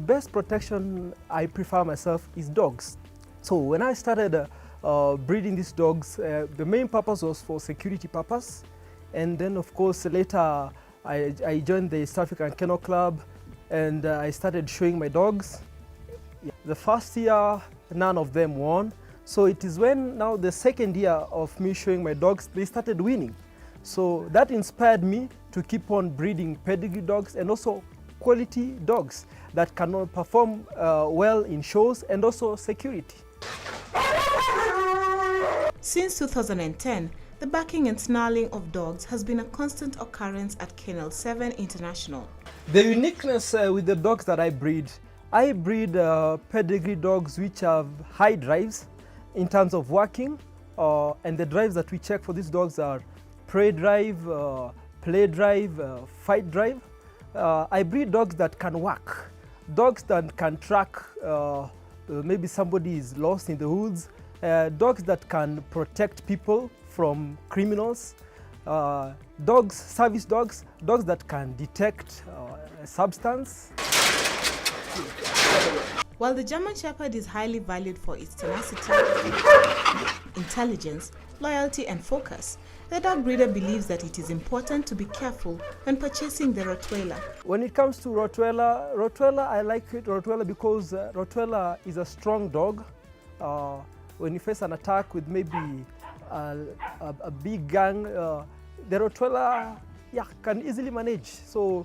Best protection I prefer myself is dogs. So when I started breeding these dogs, the main purpose was for security purpose. And then of course later I joined the East African Kennel Club and I started showing my dogs. The first year, none of them won. So it is when now the second year of me showing my dogs, they started winning. So that inspired me to keep on breeding pedigree dogs and also quality dogs that can perform well in shows and also security. Since 2010, the barking and snarling of dogs has been a constant occurrence at Kennel 7 International. The uniqueness with the dogs that I breed pedigree dogs which have high drives in terms of working, and the drives that we check for these dogs are prey drive, play drive, fight drive. I breed dogs that can work, dogs that can track, maybe somebody is lost in the woods, dogs that can protect people from criminals, service dogs, dogs that can detect substance. While the German Shepherd is highly valued for its tenacity, intelligence, loyalty and focus, the dog breeder believes that it is important to be careful when purchasing the Rottweiler. When it comes to Rottweiler, I like Rottweiler because Rottweiler is a strong dog. When you face an attack with maybe a big gang, the Rottweiler can easily manage. So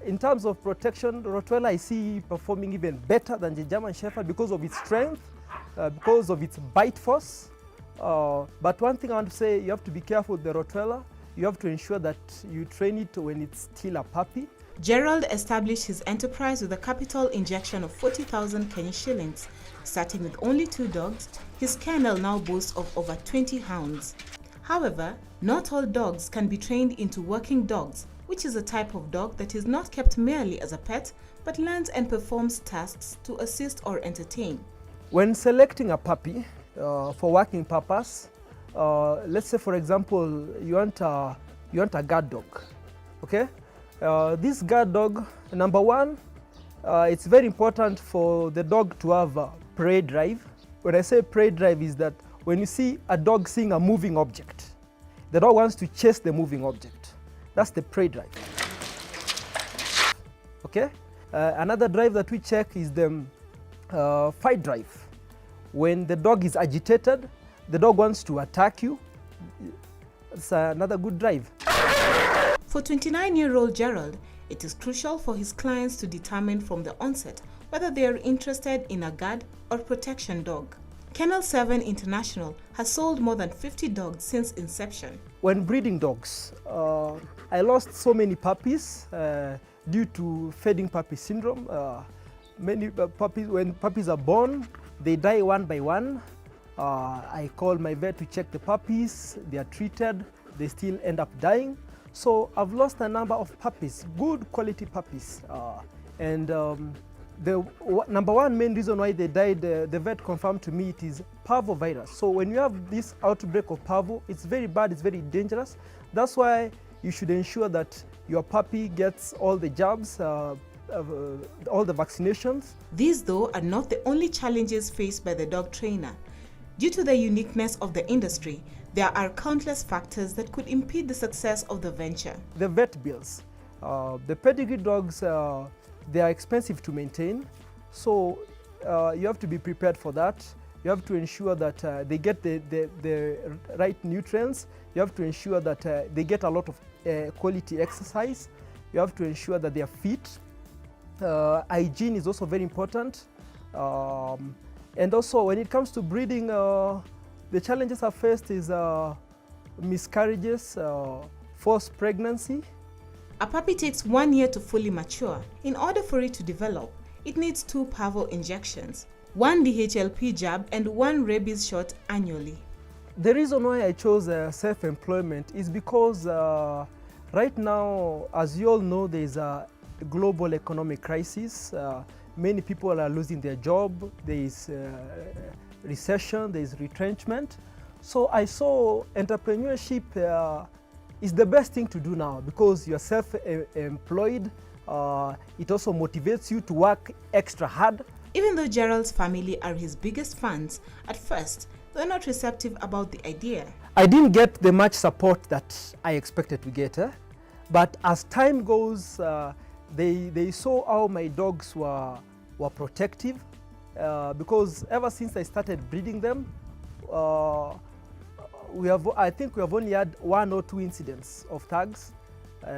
in terms of protection, Rottweiler I see performing even better than the German Shepherd because of its strength, because of its bite force. But one thing I want to say, you have to be careful with the Rottweiler. You have to ensure that you train it when it's still a puppy. Gerald established his enterprise with a capital injection of 40,000 Kenya shillings. Starting with only 2 dogs, his kennel now boasts of over 20 hounds. However, not all dogs can be trained into working dogs, which is a type of dog that is not kept merely as a pet, but learns and performs tasks to assist or entertain. When selecting a puppy for working purpose, let's say for example, you want a guard dog, okay? This guard dog, number one, it's very important for the dog to have prey drive. When I say prey drive is that when you see a dog seeing a moving object, the dog wants to chase the moving object. That's the prey drive. Okay? Another drive that we check is the fight drive. When the dog is agitated, the dog wants to attack you. It's another good drive. For 29-year-old Gerald, it is crucial for his clients to determine from the onset whether they are interested in a guard or protection dog. Kennel 7 International has sold more than 50 dogs since inception. When breeding dogs, I lost so many puppies due to feeding puppy syndrome. Many puppies, when puppies are born, they die one by one. I call my vet to check the puppies, they are treated, they still end up dying. So I've lost a number of puppies, good quality puppies. The number one main reason why they died, the vet confirmed to me, it is parvovirus. So when you have this outbreak of parvo, it's very bad, it's very dangerous. That's why you should ensure that your puppy gets all the jabs, all the vaccinations. These, though, are not the only challenges faced by the dog trainer. Due to the uniqueness of the industry, there are countless factors that could impede the success of the venture. The vet bills. The pedigree dogs, they are expensive to maintain, so you have to be prepared for that. You have to ensure that they get the right nutrients. You have to ensure that they get a lot of quality exercise. You have to ensure that they are fit. Hygiene is also very important. And also when it comes to breeding, the challenges I've faced is miscarriages, forced pregnancy. A puppy takes 1 year to fully mature. In order for it to develop, it needs 2 parvo injections, 1 DHLP jab and 1 rabies shot annually. The reason why I chose self-employment is because right now, as you all know, there is a global economic crisis. Many people are losing their job. There is recession, there is retrenchment. So I saw entrepreneurship is the best thing to do now because you're self-employed. It also motivates you to work extra hard. Even though Gerald's family are his biggest fans, at first they were not receptive about the idea. I didn't get the much support that I expected to get, but as time goes, they saw how my dogs were protective, because ever since I started breeding them, I think we have only had 1 or 2 incidents of tags.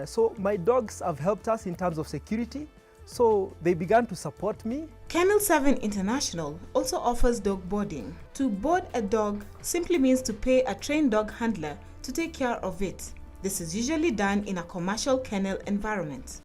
So my dogs have helped us in terms of security, so they began to support me. Kennel 7 International also offers dog boarding. To board a dog simply means to pay a trained dog handler to take care of it. This is usually done in a commercial kennel environment.